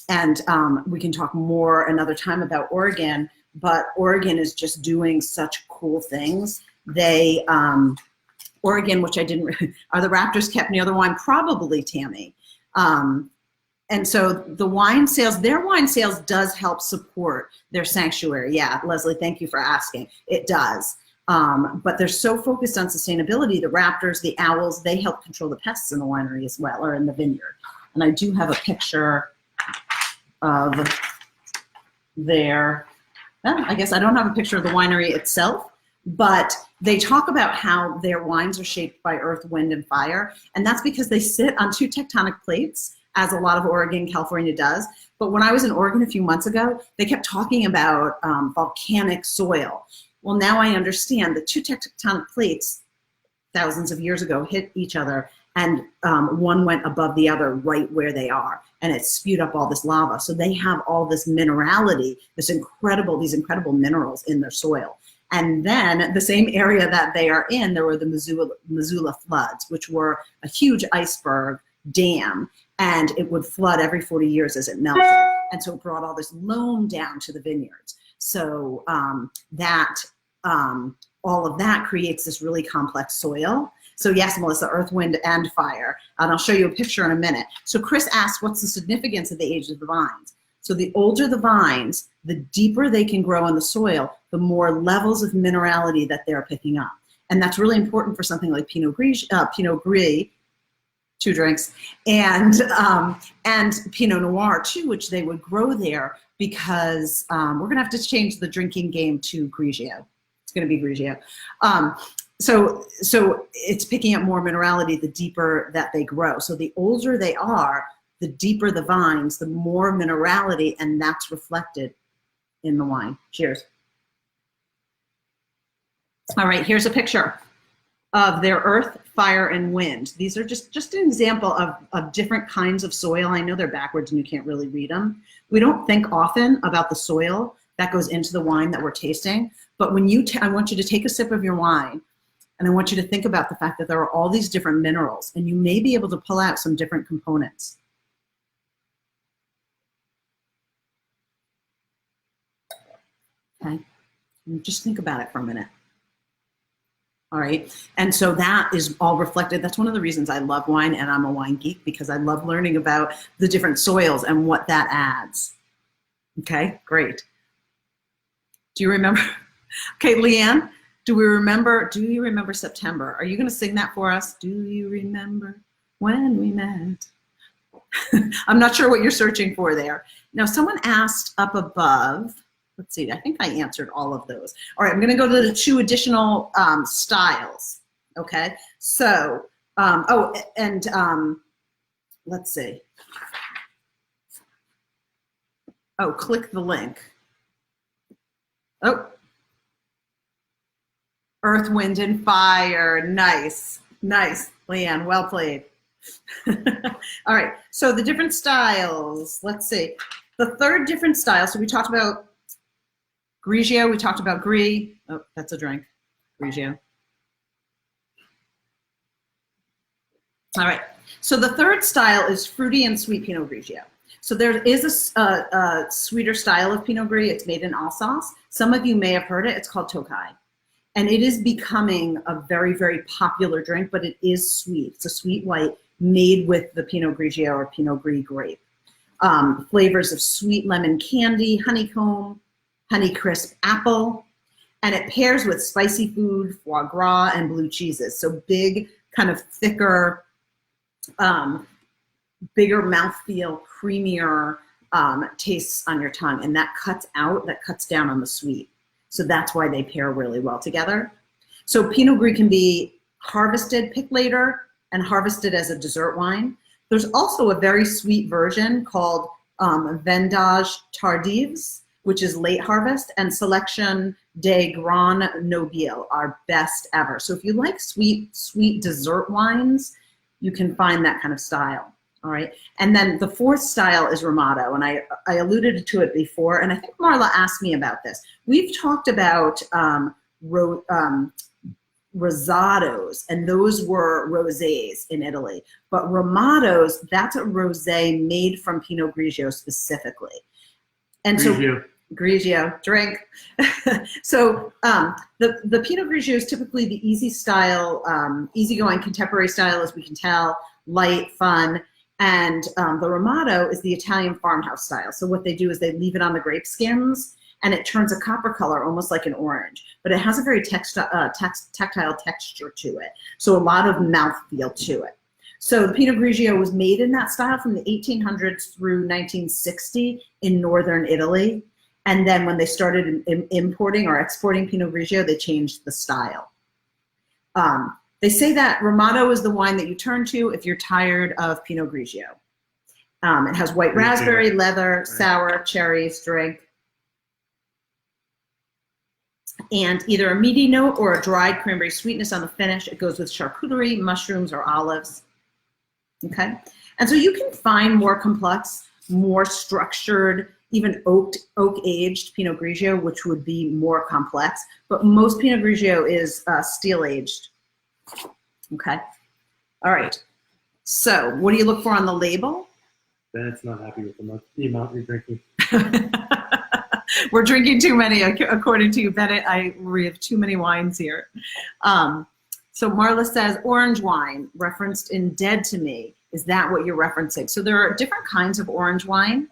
And we can talk more another time about Oregon, but Oregon is just doing such cool things. Oregon, which I didn't, are the raptors kept near the wine? Probably, Tammy. And so their wine sales does help support their sanctuary. Yeah, Leslie, thank you for asking. It does. But they're so focused on sustainability, the raptors, the owls, they help control the pests in the winery as well, or in the vineyard. And I do have a picture of I guess I don't have a picture of the winery itself, but they talk about how their wines are shaped by earth, wind, and fire. And that's because they sit on two tectonic plates, as a lot of Oregon, California does. But when I was in Oregon a few months ago, they kept talking about volcanic soil. Well, now I understand the two tectonic plates thousands of years ago hit each other, and one went above the other right where they are, and it spewed up all this lava. So they have all this minerality, these incredible minerals in their soil. And then the same area that they are in, there were the Missoula floods, which were a huge iceberg dam, and it would flood every 40 years as it melted. And so it brought all this loam down to the vineyards. So all of that creates this really complex soil. So yes, Melissa, earth, wind, and fire. And I'll show you a picture in a minute. So Chris asked, what's the significance of the age of the vines? So the older the vines, the deeper they can grow in the soil, the more levels of minerality that they're picking up. And that's really important for something like Pinot Gris, 2 drinks, and Pinot Noir too, which they would grow there because we're gonna have to change the drinking game to Grigio. It's gonna be Grigio. So it's picking up more minerality the deeper that they grow. So the older they are, the deeper the vines, the more minerality, and that's reflected in the wine. Cheers. All right, here's a picture of their earth, fire, and wind. These are just an example of different kinds of soil. I know they're backwards and you can't really read them. We don't think often about the soil that goes into the wine that we're tasting, but when I want you to take a sip of your wine, and I want you to think about the fact that there are all these different minerals, and you may be able to pull out some different components. Okay, and just think about it for a minute. All right, and so that is all reflected. That's one of the reasons I love wine, and I'm a wine geek, because I love learning about the different soils and what that adds. Okay, great. Do you remember? Okay, Leanne, do you remember September? Are you going to sing that for us? Do you remember when we met? I'm not sure what you're searching for there. Now, someone asked up above, let's see, I think I answered all of those. All right, I'm going to go to the 2 additional styles. Okay, so, let's see. Oh, click the link. Oh, Earth, Wind, and Fire. Nice, nice, Leanne, well played. All right, so the different styles, let's see. The 3rd different style, so we talked about Grigio, we talked about Gris. Oh, that's a drink, Grigio. All right, so the 3rd style is fruity and sweet Pinot Grigio. So there is a sweeter style of Pinot Gris. It's made in Alsace. Some of you may have heard it. It's called Tokai. And it is becoming a very, very popular drink, but it is sweet. It's a sweet white made with the Pinot Grigio or Pinot Gris grape. Flavors of sweet lemon candy, honeycomb, Honeycrisp apple, and it pairs with spicy food, foie gras, and blue cheeses. So big, kind of thicker, bigger mouthfeel, creamier tastes on your tongue, and that cuts down on the sweet. So that's why they pair really well together. So Pinot Gris can be harvested, picked later, and harvested as a dessert wine. There's also a very sweet version called Vendange Tardives, which is late harvest, and Selection des Grands Nobles are best ever. So if you like sweet dessert wines, you can find that kind of style. All right, and then the 4th style is Ramato, and I alluded to it before, and I think Marla asked me about this. We've talked about Rosados, and those were rosés in Italy, but Ramatos, that's a rosé made from Pinot Grigio specifically. And Grigio. So Grigio, drink. So the Pinot Grigio is typically the easy style, easygoing contemporary style, as we can tell, light, fun. And the Ramato is the Italian farmhouse style. So what they do is they leave it on the grape skins, and it turns a copper color, almost like an orange. But it has a very tactile texture to it. So a lot of mouthfeel to it. So the Pinot Grigio was made in that style from the 1800s through 1960 in northern Italy. And then when they started importing or exporting Pinot Grigio, they changed the style. They say that Ramato is the wine that you turn to if you're tired of Pinot Grigio. It has white raspberry, leather, sour, cherries, drink, and either a meaty note or a dried cranberry sweetness on the finish. It goes with charcuterie, mushrooms, or olives. Okay, and so you can find more complex, more structured, even oak-aged Pinot Grigio, which would be more complex, but most Pinot Grigio is steel-aged. Okay, all right. So what do you look for on the label? Bennett's not happy with the amount you're drinking. We're drinking too many, according to you, Bennett. We have too many wines here. So Marla says, orange wine, referenced in Dead to Me. Is that what you're referencing? So there are different kinds of orange wine.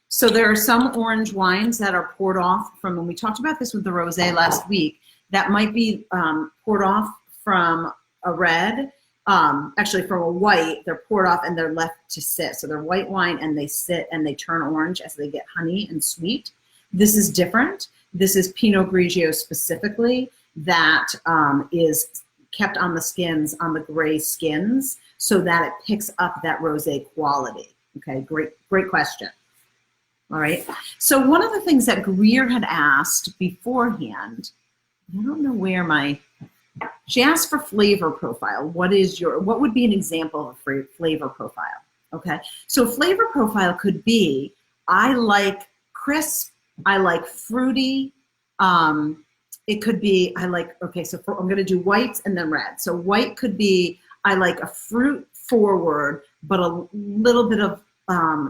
So there are some orange wines that are poured off from, and we talked about this with the rosé last week, that might be poured off from a red, actually from a white. They're poured off and they're left to sit. So they're white wine and they sit and they turn orange as they get honey and sweet. This is different. This is Pinot Grigio specifically that is kept on the skins, on the gray skins, so that it picks up that rosé quality. Okay, great question. All right, so one of the things that Greer had asked beforehand, I don't know where she asked for flavor profile. What would be an example of a flavor profile? Okay, so flavor profile could be, I like crisp, I like fruity, it could be, I'm gonna do whites and then red. So white could be, I like a fruit forward, but a little bit of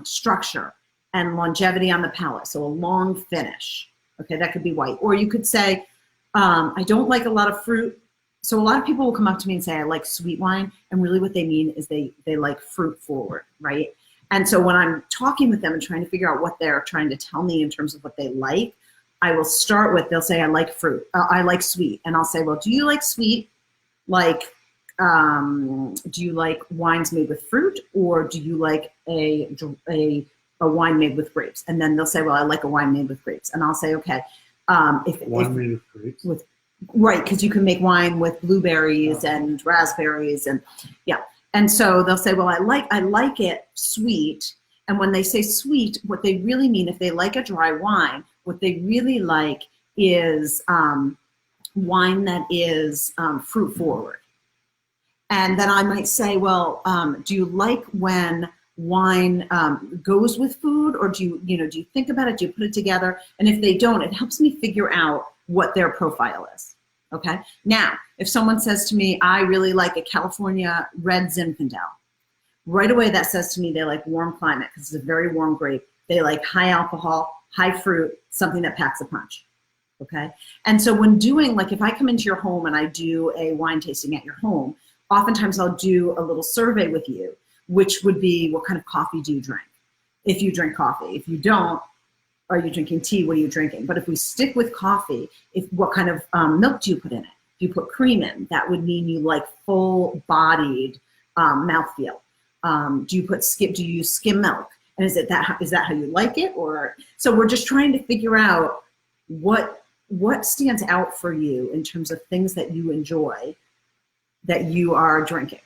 structure and longevity on the palate, so a long finish. Okay, that could be white. Or you could say, I don't like a lot of fruit. So a lot of people will come up to me and say, I like sweet wine, and really what they mean is they like fruit forward, right? And so when I'm talking with them and trying to figure out what they're trying to tell me in terms of what they like, I will start with, they'll say, I like fruit, I like sweet. And I'll say, well, do you like sweet? Like, do you like wines made with fruit, or do you like a wine made with grapes? And then they'll say, well, I like a wine made with grapes. And I'll say, okay. Wine made with grapes? Right, because you can make wine with blueberries and raspberries and yeah. And so they'll say, well, I like it sweet. And when they say sweet, what they really mean, if they like a dry wine, what they really like is wine that is fruit forward. And then I might say, well, do you like when wine goes with food, or do you think about it? Do you put it together? And if they don't, it helps me figure out what their profile is. Okay. Now, if someone says to me, I really like a California red Zinfandel, right away that says to me they like warm climate because it's a very warm grape. They like high alcohol, high fruit, something that packs a punch. Okay. And so when doing, like if I come into your home and I do a wine tasting at your home, oftentimes I'll do a little survey with you, which would be, what kind of coffee do you drink? If you drink coffee. If you don't, are you drinking tea? What are you drinking? But if we stick with coffee, what kind of milk do you put in it? If you put cream in, that would mean you like full-bodied mouthfeel. Do you use skim milk? And is that how you like it? Or so we're just trying to figure out what stands out for you in terms of things that you enjoy that you are drinking.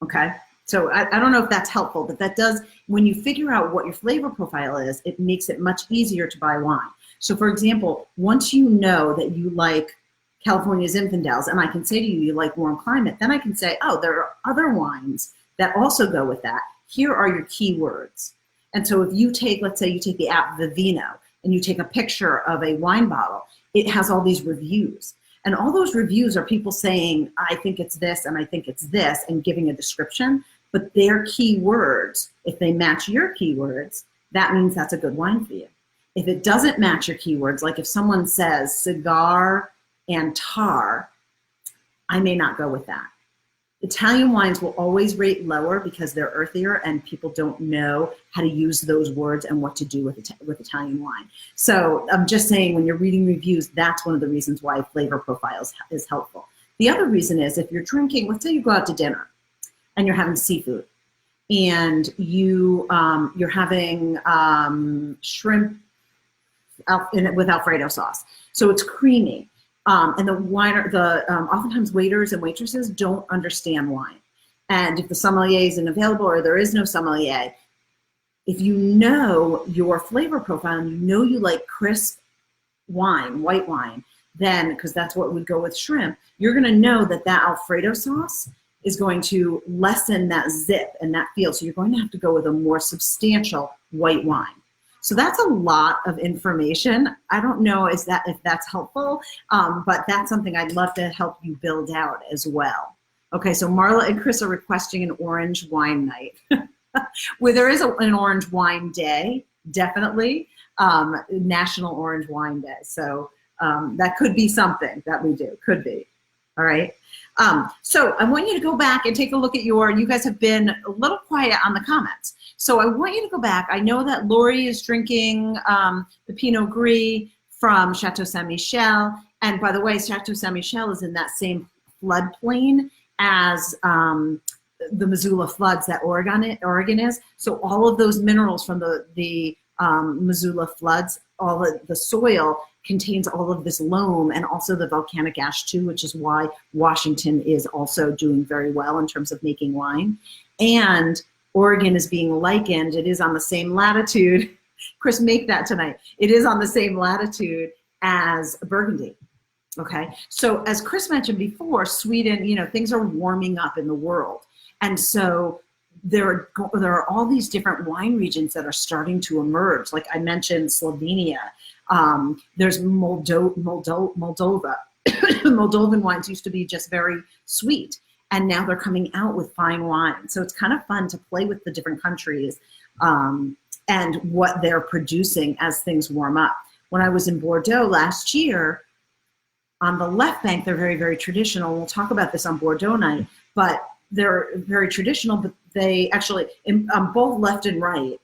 Okay. So I don't know if that's helpful, but that does, when you figure out what your flavor profile is, it makes it much easier to buy wine. So for example, once you know that you like California Zinfandels, and I can say to you, you like warm climate, then I can say, oh, there are other wines that also go with that. Here are your keywords. And so if you take, let's say you take the app Vivino, and you take a picture of a wine bottle, it has all these reviews. And all those reviews are people saying, I think it's this, and I think it's this, and giving a description. But their keywords, if they match your keywords, that means that's a good wine for you. If it doesn't match your keywords, like if someone says cigar and tar, I may not go with that. Italian wines will always rate lower because they're earthier and people don't know how to use those words and what to do with Italian wine. So I'm just saying, when you're reading reviews, that's one of the reasons why flavor profiles is helpful. The other reason is if you're drinking, let's say you go out to dinner and you're having seafood, and you're having shrimp with Alfredo sauce. So it's creamy. And oftentimes waiters and waitresses don't understand wine. And if the sommelier isn't available or there is no sommelier, if you know your flavor profile and you know you like crisp wine, white wine, then, because that's what would go with shrimp, you're going to know that Alfredo sauce is going to lessen that zip and that feel. So you're going to have to go with a more substantial white wine. So that's a lot of information. I don't know if that's helpful, but that's something I'd love to help you build out as well. Okay, so Marla and Chris are requesting an orange wine night. Well, there is an orange wine day, definitely, National Orange Wine Day. So that could be something that we do, could be. All right. So I want you to go back and take a look at you guys have been a little quiet on the comments. So I want you to go back. I know that Lori is drinking the Pinot Gris from Chateau Saint Michel. And by the way, Chateau Saint Michel is in that same floodplain as the Missoula floods that Oregon is. So all of those minerals from the Missoula floods, all of the soil contains all of this loam and also the volcanic ash too, which is why Washington is also doing very well in terms of making wine. And Oregon is being likened, it is on the same latitude. Chris, make that tonight. It is on the same latitude as Burgundy. Okay, so as Chris mentioned before, Sweden, you know, things are warming up in the world. And so there are all these different wine regions that are starting to emerge. Like I mentioned, Slovenia. There's Moldova. Moldovan wines used to be just very sweet, and now they're coming out with fine wine. So it's kind of fun to play with the different countries and what they're producing as things warm up. When I was in Bordeaux last year, on the left bank, they're very, very traditional. We'll talk about this on Bordeaux night, but they're very traditional, but they actually, on both left and right,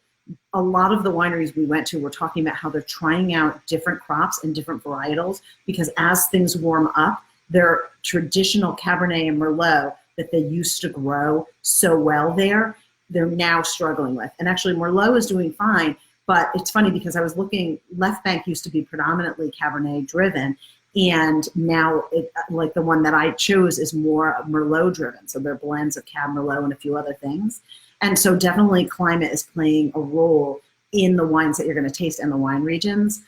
a lot of the wineries we went to were talking about how they're trying out different crops and different varietals, because as things warm up, their traditional Cabernet and Merlot that they used to grow so well there, they're now struggling with. And actually Merlot is doing fine, but it's funny because I was looking, left bank used to be predominantly Cabernet driven, and now like the one that I chose is more Merlot driven. So they're blends of Cab Merlot and a few other things. And so definitely climate is playing a role in the wines that you're going to taste and the wine regions.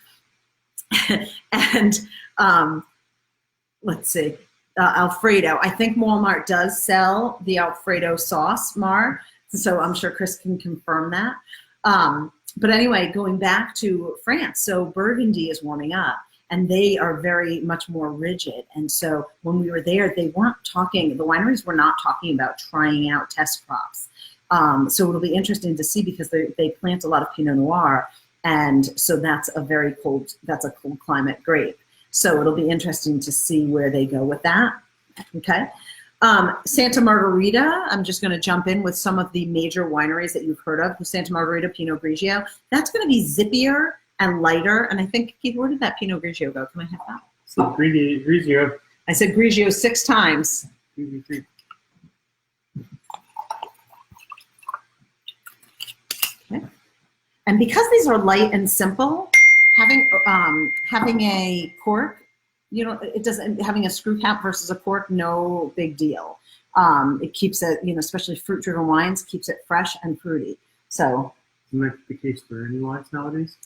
And let's see, Alfredo. I think Walmart does sell the Alfredo sauce, Mar. So I'm sure Chris can confirm that. But anyway, going back to France. So Burgundy is warming up, and they are very much more rigid. And so when we were there, they weren't talking, the wineries were not talking about trying out test crops. So it'll be interesting to see, because they plant a lot of Pinot Noir, and so that's a cold climate grape. So it'll be interesting to see where they go with that. Okay. Santa Margherita, I'm just going to jump in with some of the major wineries that you've heard of. The Santa Margherita Pinot Grigio, that's going to be zippier and lighter. And I think, Keith, where did that Pinot Grigio go? Can I have that? So Grigio. I said Grigio 6 times. Grigio. Okay. And because these are light and simple, having a cork, you know, it doesn't, having a screw cap versus a cork, no big deal. It keeps it, you know, especially fruit-driven wines, keeps it fresh and fruity. So. Isn't that the case for any wines nowadays?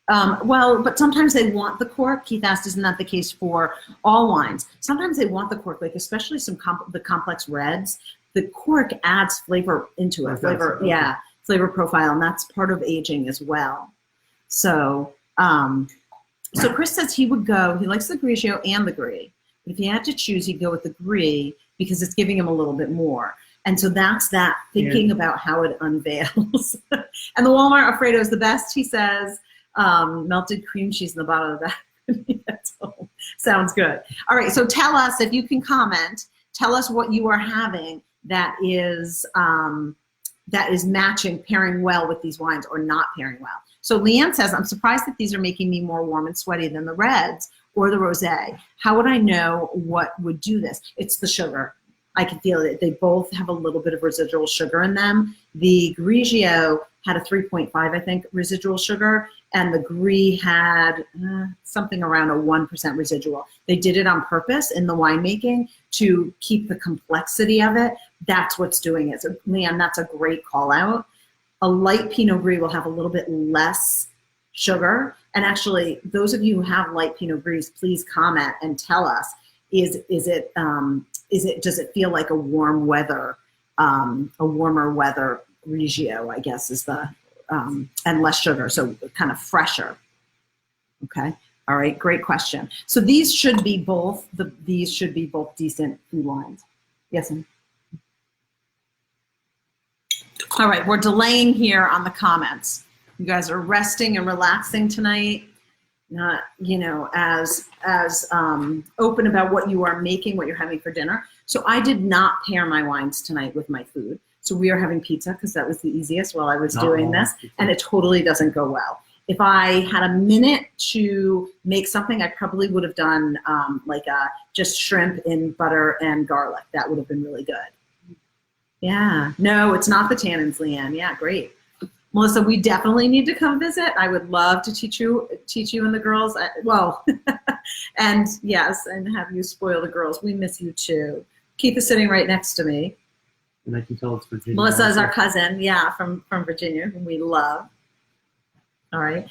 Well, but sometimes they want the cork. Keith asked, isn't that the case for all wines? Sometimes they want the cork, like especially the complex reds. The cork adds flavor into it, flavor, okay. Yeah, flavor profile, and that's part of aging as well. So, so Chris says he likes the Grigio and the Gris. But if he had to choose, he'd go with the Gris because it's giving him a little bit more. And so that's that thinking about how it unveils. And the Walmart Alfredo is the best, he says. Melted cream cheese in the bottom of that. Sounds good. All right, so tell us, if you can comment, tell us what you are having that is matching, pairing well with these wines or not pairing well. So Leanne says, I'm surprised that these are making me more warm and sweaty than the reds or the rosé. How would I know what would do this? It's the sugar. I can feel it. They both have a little bit of residual sugar in them. The Grigio had a 3.5, I think, residual sugar, and the Gris had something around a 1% residual. They did it on purpose in the winemaking to keep the complexity of it. That's what's doing it. So, Leanne, that's a great call out. A light Pinot Gris will have a little bit less sugar. And actually, those of you who have light Pinot Gris, please comment and tell us, does it feel like a warmer weather Grigio, I guess, is the, and less sugar, so kind of fresher. Okay, all right, great question. So these should be both decent food wines. Yes, ma'am. All right, we're delaying here on the comments. You guys are resting and relaxing tonight. not, you know, as open about what you are making, what you're having for dinner. So I did not pair my wines tonight with my food. So we are having pizza because that was the easiest while I was doing this, and it totally doesn't go well. If I had a minute to make something, I probably would have done just shrimp in butter and garlic. That would have been really good. Yeah, no, it's not the tannins, Leanne. Yeah, great. Melissa, we definitely need to come visit. I would love to teach you and the girls. And yes, and have you spoil the girls. We miss you too. Keith is sitting right next to me. And I can tell it's Virginia. Melissa is our cousin, yeah, from Virginia, whom we love. All right.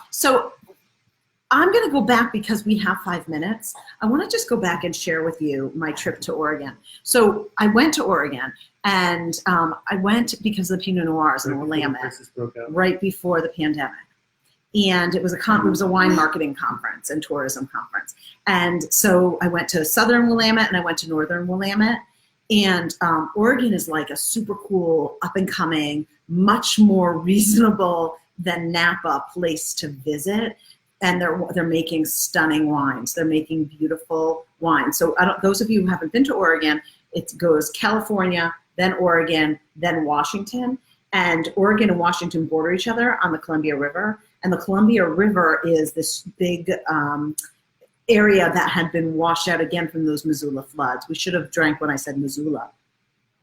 So I'm going to go back because we have 5 minutes. I want to just go back and share with you my trip to Oregon. So I went to Oregon, and I went because of the Pinot Noirs and the Willamette right before the pandemic. And it was a wine marketing conference and tourism conference. And so I went to Southern Willamette and I went to Northern Willamette. And Oregon is like a super cool, up and coming, much more reasonable than Napa place to visit. And they're making stunning wines. They're making beautiful wines. So those of you who haven't been to Oregon, it goes California, then Oregon, then Washington. And Oregon and Washington border each other on the Columbia River. And the Columbia River is this big area that had been washed out again from those Missoula floods. We should have drank when I said Missoula.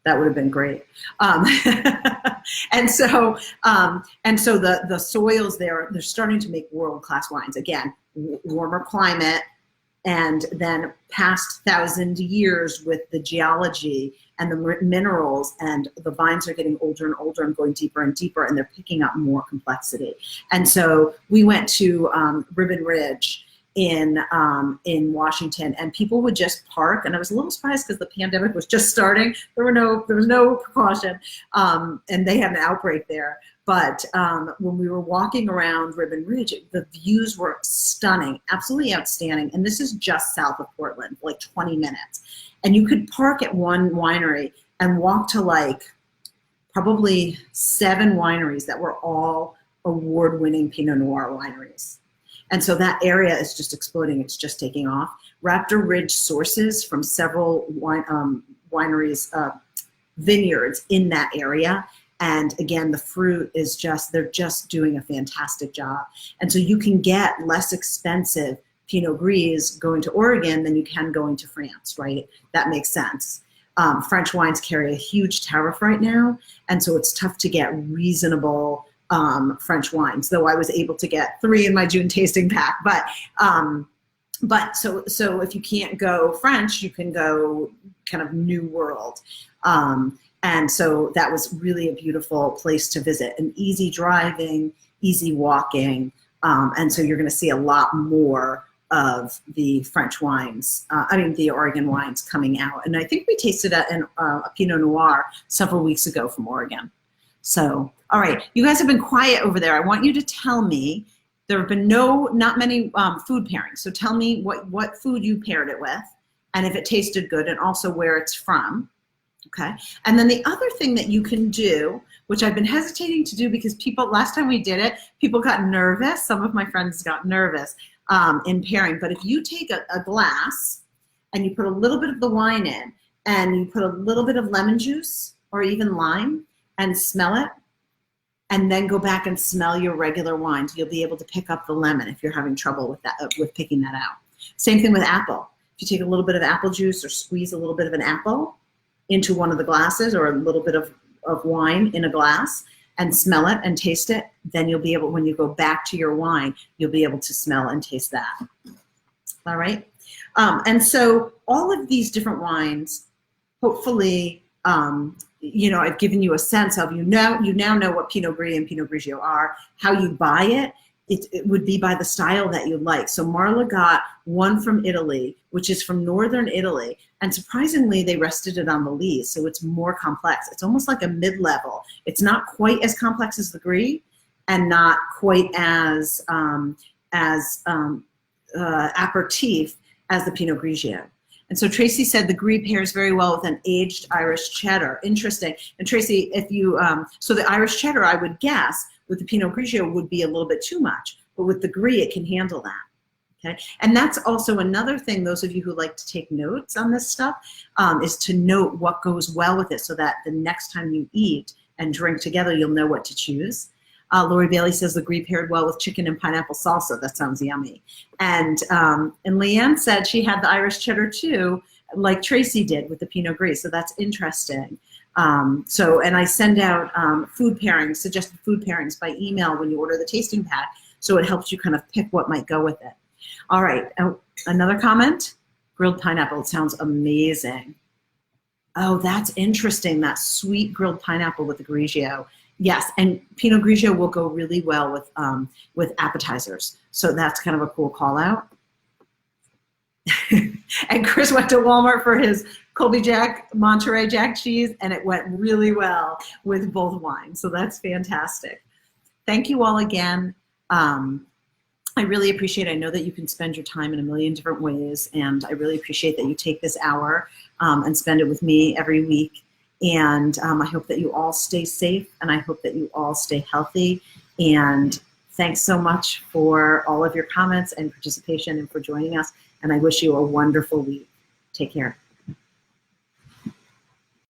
That would have been great. And so the soils there, they're starting to make world-class wines. Again, warmer climate, and then past 1,000 years with the geology and the minerals, and the vines are getting older and older and going deeper and deeper, and they're picking up more complexity. And so we went to Ribbon Ridge in Washington, and people would just park, and I was a little surprised because the pandemic was just starting. There was no precaution, and they had an outbreak there. But when we were walking around Ribbon Ridge, the views were stunning, absolutely outstanding. And this is just south of Portland, like 20 minutes. And you could park at one winery and walk to like probably 7 wineries that were all award-winning Pinot Noir wineries. And so that area is just exploding. It's just taking off. Raptor Ridge sources from several wineries, vineyards in that area. And again, the fruit is they're just doing a fantastic job. And so you can get less expensive Pinot Gris going to Oregon than you can going to France, right? That makes sense. French wines carry a huge tariff right now. And so it's tough to get reasonable French wines, though I was able to get 3 in my June tasting pack. But so if you can't go French, you can go kind of New World. And so that was really a beautiful place to visit, and easy driving, easy walking. And so you're going to see a lot more of the French wines, the Oregon wines coming out. And I think we tasted a Pinot Noir several weeks ago from Oregon. So, all right, you guys have been quiet over there. I want you to tell me, there have been not many food pairings. So tell me what food you paired it with, and if it tasted good, and also where it's from. Okay. And then the other thing that you can do, which I've been hesitating to do because last time we did it, people got nervous. Some of my friends got nervous in pairing. But if you take a glass and you put a little bit of the wine in, and you put a little bit of lemon juice or even lime and smell it, and then go back and smell your regular wines, you'll be able to pick up the lemon if you're having trouble with that, with picking that out. Same thing with apple. If you take a little bit of apple juice or squeeze a little bit of an apple into one of the glasses, or a little bit of wine in a glass, and smell it and taste it, then you'll be able, when you go back to your wine, you'll be able to smell and taste that. All right. And so all of these different wines, hopefully, I've given you a sense of, you now know what Pinot Gris and Pinot Grigio are. How you buy it, it would be by the style that you like. So Marla got one from Italy, which is from northern Italy, and surprisingly, they rested it on the lees, so it's more complex. It's almost like a mid-level. It's not quite as complex as the Gris, and not quite as aperitif as the Pinot Grigio. And so Tracy said the Gris pairs very well with an aged Irish cheddar. Interesting. And Tracy, if you, so the Irish cheddar, I would guess, with the Pinot Grigio would be a little bit too much. but with the Gris, it can handle that. Okay, and that's also another thing, those of you who like to take notes on this stuff, is to note what goes well with it so that the next time you eat and drink together, you'll know what to choose. Lori Bailey says the Gris paired well with chicken and pineapple salsa. That sounds yummy. And Leanne said she had the Irish cheddar too, like Tracy did with the Pinot Gris. So that's interesting. And I send out food pairings, suggested food pairings by email when you order the tasting pack. So it helps you kind of pick what might go with it. All right, another comment? Grilled pineapple, it sounds amazing. Oh, that's interesting, that sweet grilled pineapple with the Grigio. Yes, and Pinot Grigio will go really well with appetizers. So that's kind of a cool call out. And Chris went to Walmart for his Colby Jack, Monterey Jack cheese, and it went really well with both wines. So that's fantastic. Thank you all again. I really appreciate it. I know that you can spend your time in a million different ways, and I really appreciate that you take this hour and spend it with me every week. And I hope that you all stay safe, and I hope that you all stay healthy. And thanks so much for all of your comments and participation and for joining us. And I wish you a wonderful week. Take care.